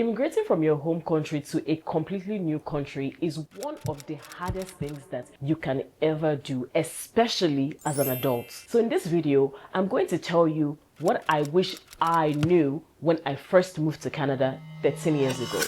Immigrating from your home country to a completely new country is one of the hardest things that you can ever do, especially as an adult. So in this video, I'm going to tell you what I wish I knew when I first moved to Canada 13 years ago.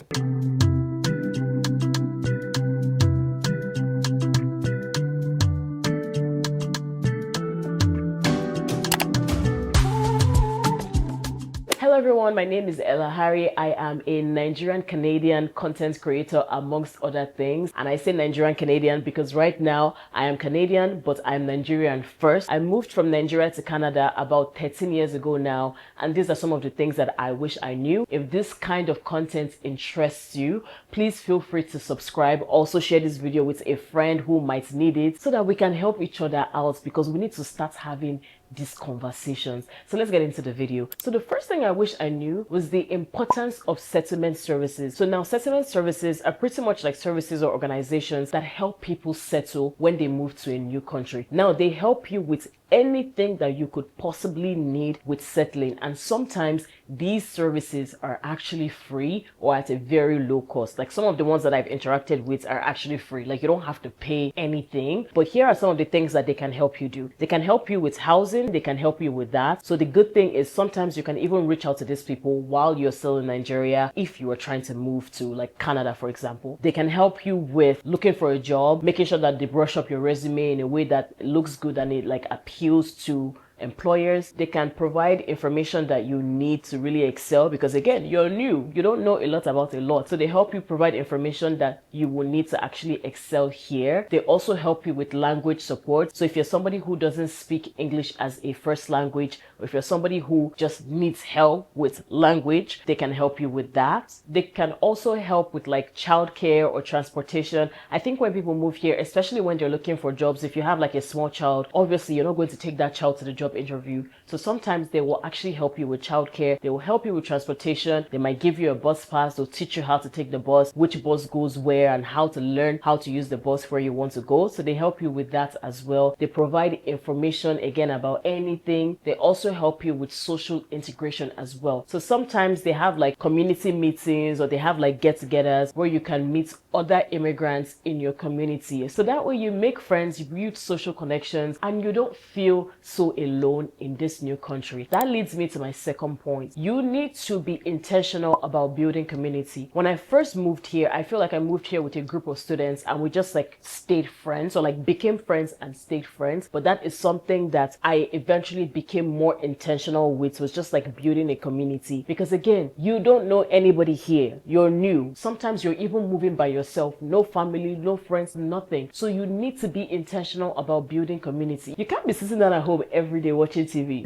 Hello everyone, my name is Ella Harry. I am a Nigerian Canadian content creator amongst other things. And I say Nigerian Canadian because right now I am Canadian, but I'm Nigerian first. I moved from Nigeria to Canada about 13 years ago now. And these are some of the things that I wish I knew. If this kind of content interests you, please feel free to subscribe. Also share this video with a friend who might need it so that we can help each other out, because we need to start having these conversations. So let's get into the video. So the first thing I wish I knew was the importance of settlement services. So now settlement services are pretty much like services or organizations that help people settle when they move to a new country. Now they help you with anything that you could possibly need with settling, and sometimes these services are actually free or at a very low cost. Like some of the ones that I've interacted with are actually free, like you don't have to pay anything. But here are some of the things that they can help you do. They can help you with housing, they can help you with that. So the good thing is sometimes you can even reach out to these people while you're still in Nigeria if you are trying to move to like Canada, for example. They can help you with looking for a job, making sure that they brush up your resume in a way that looks good and it like appeals to employers. They can provide information that you need to really excel, because again, you're new, you don't know a lot about a lot. So they help you provide information that you will need to actually excel here. They also help you with language support. So if you're somebody who doesn't speak English as a first language, or if you're somebody who just needs help with language, they can help you with that. They can also help with like childcare or transportation. I think when people move here, especially when they're looking for jobs, if you have like a small child, obviously you're not going to take that child to the job interview. So sometimes they will actually help you with childcare. They will help you with transportation. They might give you a bus pass. They'll teach you how to take the bus, which bus goes where, and how to learn how to use the bus where you want to go. So they help you with that as well. They provide information again about anything. They also help you with social integration as well. So sometimes they have like community meetings, or they have like get-togethers where you can meet other immigrants in your community. So that way you make friends, you build social connections, and you don't feel so alone in this new country. That leads me to my second point. You need to be intentional about building community. When I first moved here, I feel like I moved here with a group of students and we just like stayed friends, or like became friends and stayed friends. But that is something that I eventually became more intentional with, was just like building a community. Because again, you don't know anybody here. You're new. Sometimes you're even moving by yourself, no family, no friends, nothing. So you need to be intentional about building community. You can't be sitting down at home every day watching TV.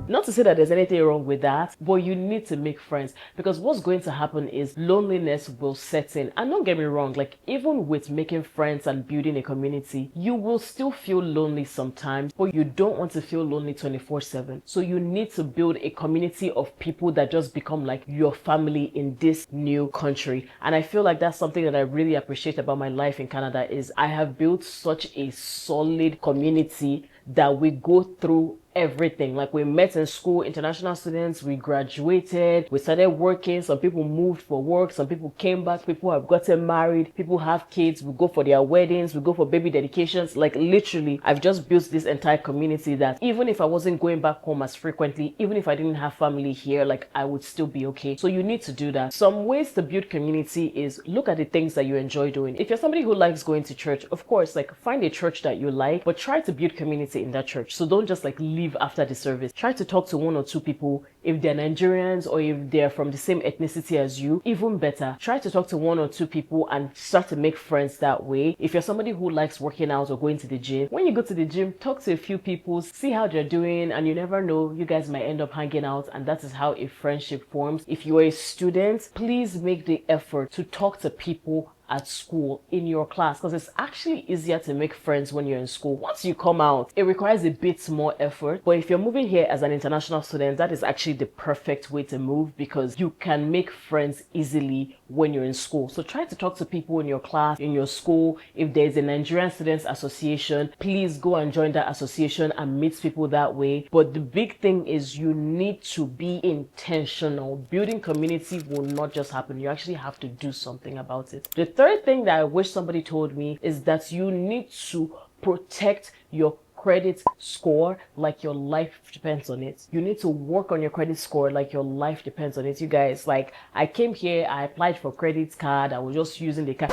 Not to say that there's anything wrong with that, but you need to make friends, because what's going to happen is loneliness will set in. And don't get me wrong, like even with making friends and building a community, you will still feel lonely sometimes, but you don't want to feel lonely 24/7. So you need to build a community of people that just become like your family in this new country. And I feel like that's something that I really appreciate about my life in Canada, is I have built such a solid community that we go through everything. Like we met in school, international students, we graduated, we started working, some people moved for work, some people came back, people have gotten married, people have kids, we go for their weddings, we go for baby dedications. Like literally, I've just built this entire community that even if I wasn't going back home as frequently, even if I didn't have family here, like I would still be okay. So you need to do that. Some ways to build community is look at the things that you enjoy doing. If you're somebody who likes going to church, of course, like find a church that you like, but try to build community in that church. So don't just like leave after the service. Try to talk to one or two people. If they're Nigerians or if they're from the same ethnicity as you, even better. Try to talk to one or two people and start to make friends that way. If you're somebody who likes working out or going to the gym, when you go to the gym, talk to a few people, see how they're doing, and you never know, you guys might end up hanging out, and that is how a friendship forms. If you're a student, please make the effort to talk to people at school in your class, because it's actually easier to make friends when you're in school. Once you come out, it requires a bit more effort. But if you're moving here as an international student, that is actually the perfect way to move, because you can make friends easily when you're in school. So try to talk to people in your class, in your school. If there's a Nigerian Students Association, please go and join that association and meet people that way. But the big thing is you need to be intentional. Building community will not just happen. You actually have to do something about it. The third thing that I wish somebody told me is that you need to protect your credit score like your life depends on it. You need to work on your credit score like your life depends on it. You guys, like, I came here, I applied for credit card, I was just using the card.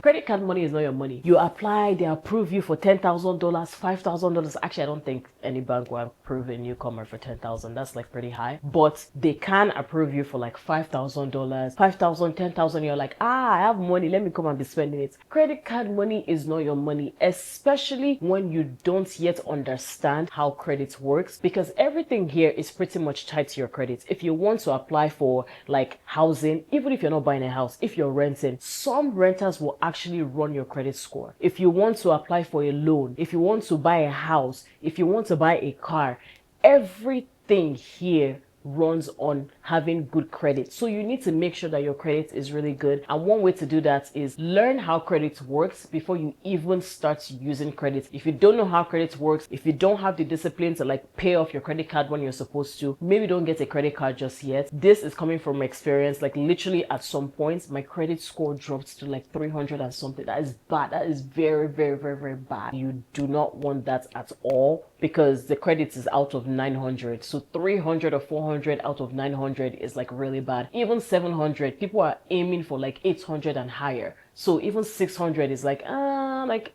Credit card money is not your money. You apply, they approve you for $10,000, $5,000. Actually, I don't think any bank will approve a newcomer for $10,000. That's like pretty high, but they can approve you for like $5,000, $5,000, $10,000. You're like, I have money, let me come and be spending it. Credit card money is not your money, especially when you don't yet understand how credit works, because everything here is pretty much tied to your credit. If you want to apply for like housing, even if you're not buying a house, if you're renting, some renters will actually run your credit score. If you want to apply for a loan, if you want to buy a house, if you want to buy a car, everything here runs on having good credit. So you need to make sure that your credit is really good. And one way to do that is learn how credit works before you even start using credit. If you don't know how credit works, if you don't have the discipline to like pay off your credit card when you're supposed to, maybe don't get a credit card just yet. This is coming from experience. Like literally at some points, my credit score dropped to like 300 and something. That is bad. That is very, very, very, very bad. You do not want that at all, because the credit is out of 900. So 300 or 400 out of 900 is like really bad. Even 700, people are aiming for like 800 and higher. So even 600 is like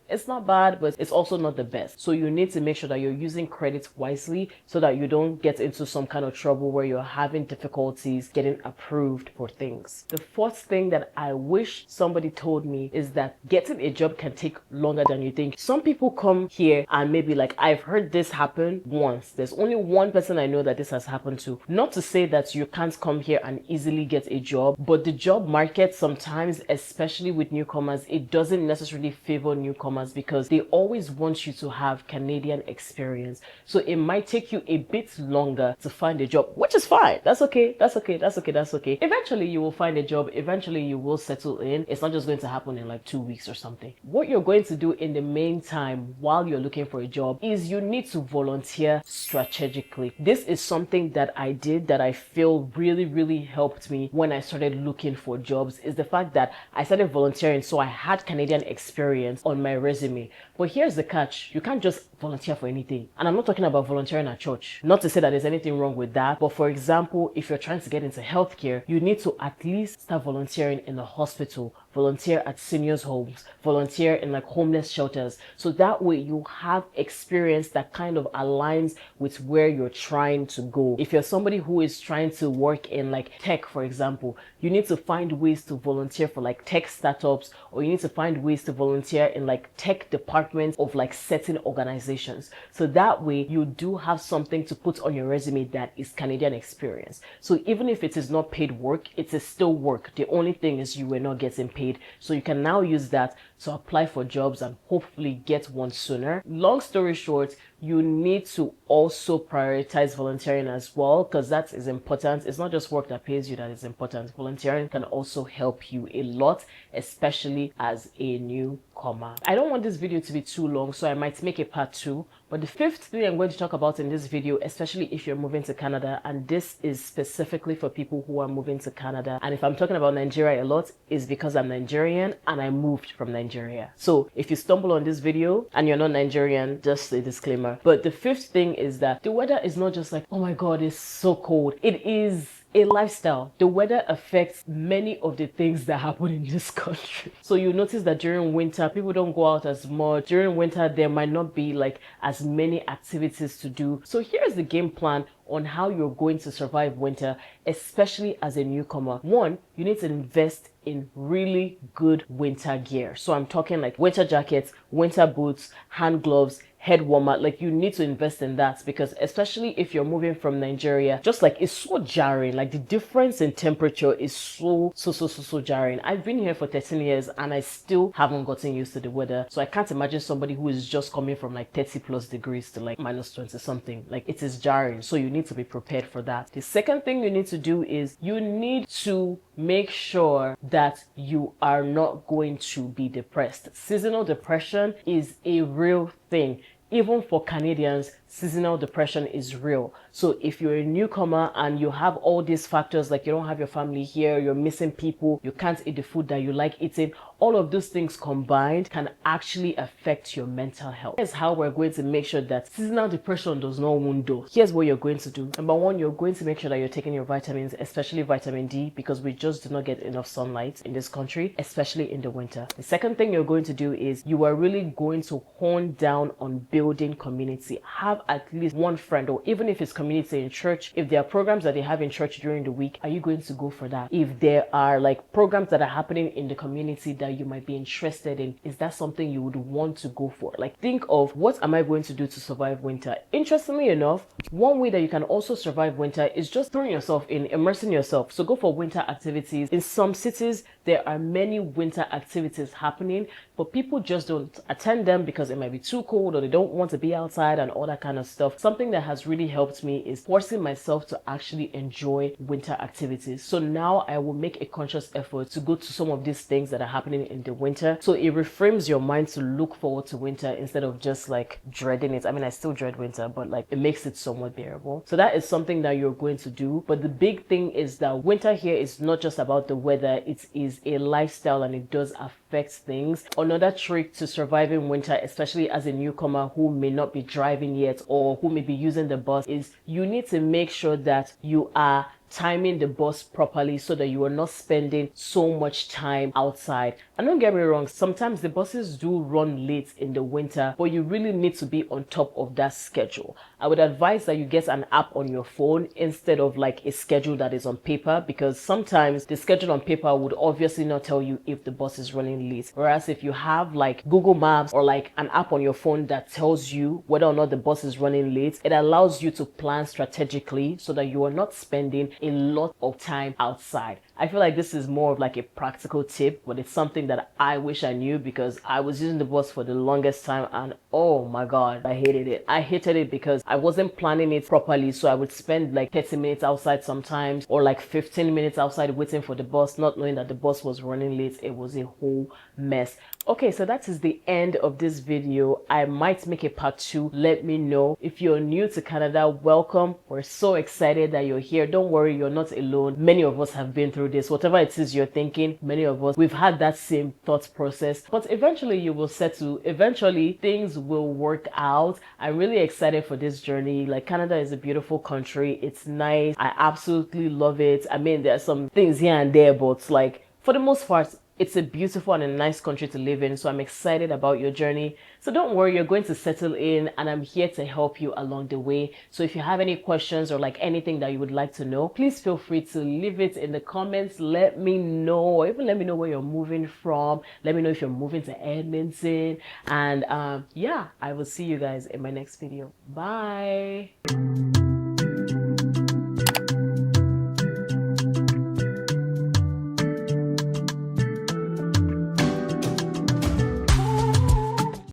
it's not bad, but it's also not the best. So you need to make sure that you're using credit wisely so that you don't get into some kind of trouble where you're having difficulties getting approved for things. The fourth thing that I wish somebody told me is that getting a job can take longer than you think. Some people come here and maybe like, I've heard this happen once. There's only one person I know that this has happened to. Not to say that you can't come here and easily get a job, but the job market sometimes, especially with newcomers, it doesn't necessarily favor newcomers because they always want you to have Canadian experience. So it might take you a bit longer to find a job, which is fine. That's okay. That's okay. That's okay. That's okay. Eventually you will find a job. Eventually you will settle in. It's not just going to happen in like 2 weeks or something. What you're going to do in the meantime while you're looking for a job is you need to volunteer strategically. This is something that I did that I feel really, really helped me when I started looking for jobs, is the fact that I started volunteering. So I had Canadian experience on my resume. But here's the catch. You can't just volunteer for anything. And I'm not talking about volunteering at church. Not to say that there's anything wrong with that. But for example, if you're trying to get into healthcare, you need to at least start volunteering in a hospital, volunteer at seniors' homes, volunteer in like homeless shelters. So that way you have experience that kind of aligns with where you're trying to go. If you're somebody who is trying to work in like tech, for example, you need to find ways to volunteer for like tech startups, or you need to find ways to volunteer in like tech departments of like certain organizations. So that way you do have something to put on your resume that is Canadian experience. So even if it is not paid work, it is still work. The only thing is you were not getting paid. So you can now use that to apply for jobs and hopefully get one sooner. Long story short, you need to also prioritize volunteering as well, because that is important. It's not just work that pays you that is important. Volunteering can also help you a lot, especially as a newcomer. I don't want this video to be too long, so I might make a part 2. But the fifth thing I'm going to talk about in this video, especially if you're moving to Canada, and this is specifically for people who are moving to Canada, and if I'm talking about Nigeria a lot, is because I'm Nigerian and I moved from Nigeria. So if you stumble on this video and you're not Nigerian, just a disclaimer. But the fifth thing is that the weather is not just like, oh my God, it's so cold. It is a lifestyle. The weather affects many of the things that happen in this country. So you notice that during winter, people don't go out as much. During winter, there might not be like as many activities to do. So here's the game plan on how you're going to survive winter, especially as a newcomer. One, you need to invest in really good winter gear. So I'm talking like winter jackets, winter boots, hand gloves, head warmer. Like, you need to invest in that, because especially if you're moving from Nigeria, just like, it's so jarring. Like, the difference in temperature is so jarring. I've been here for 13 years and I still haven't gotten used to the weather. So I can't imagine somebody who is just coming from like 30+ degrees to like minus 20 something. Like, it is jarring. So you need to be prepared for that. The second thing you need to do is you need to make sure that you are not going to be depressed. Seasonal depression is a real thing. Even for Canadians, seasonal depression is real. So if you're a newcomer and you have all these factors, like you don't have your family here, you're missing people, you can't eat the food that you like eating, all of those things combined can actually affect your mental health. Here's how we're going to make sure that seasonal depression does not wound you. Here's what you're going to do. Number one, you're going to make sure that you're taking your vitamins, especially vitamin D, because we just do not get enough sunlight in this country, especially in the winter. The second thing you're going to do is you are really going to hone down on building community. Have at least one friend, or even if it's community in church, if there are programs that they have in church during the week, are you going to go for that? If there are like programs that are happening in the community that you might be interested in, is that something you would want to go for? Like, think of, what am I going to do to survive winter? Interestingly enough, one way that you can also survive winter is just throwing yourself in, immersing yourself. So go for winter activities. In some cities, there are many winter activities happening, but people just don't attend them because it might be too cold, or they don't want to be outside and all that kind of stuff. Something that has really helped me is forcing myself to actually enjoy winter activities. So now I will make a conscious effort to go to some of these things that are happening in the winter. So it reframes your mind to look forward to winter instead of just like dreading it. I mean, I still dread winter, but like, it makes it somewhat bearable. So that is something that you're going to do. But the big thing is that winter here is not just about the weather. It is a lifestyle, and it does affect things. Another trick to surviving winter, especially as a newcomer who may not be driving yet or who may be using the bus, is you need to make sure that you are timing the bus properly so that you are not spending so much time outside. And don't get me wrong, sometimes the buses do run late in the winter, but you really need to be on top of that schedule. I would advise that you get an app on your phone instead of like a schedule that is on paper, because sometimes the schedule on paper would obviously not tell you if the bus is running late. Whereas if you have like Google Maps or like an app on your phone that tells you whether or not the bus is running late, it allows you to plan strategically so that you are not spending a lot of time outside. I feel like this is more of like a practical tip, but it's something that I wish I knew, because I was using the bus for the longest time and oh my god, I hated it. I hated it because I wasn't planning it properly. So I would spend like 30 minutes outside sometimes, or like 15 minutes outside waiting for the bus, not knowing that the bus was running late. It was a whole mess. Okay, so that is the end of this video. I might make a part 2. Let me know. If you're new to Canada, welcome. We're so excited that you're here. Don't worry, you're not alone. Many of us have been through this. Whatever it is you're thinking, many of us, we've had that same thought process. But eventually you will settle. Eventually things will work out. I'm really excited for this journey. Like, Canada is a beautiful country. It's nice. I absolutely love it. I mean, there are some things here and there, but like, for the most part, it's a beautiful and a nice country to live in. So I'm excited about your journey. So don't worry, you're going to settle in, and I'm here to help you along the way. So if you have any questions or like anything that you would like to know, please feel free to leave it in the comments. Let me know, or even let me know where you're moving from. Let me know if you're moving to Edmonton. And yeah, I will see you guys in my next video. Bye.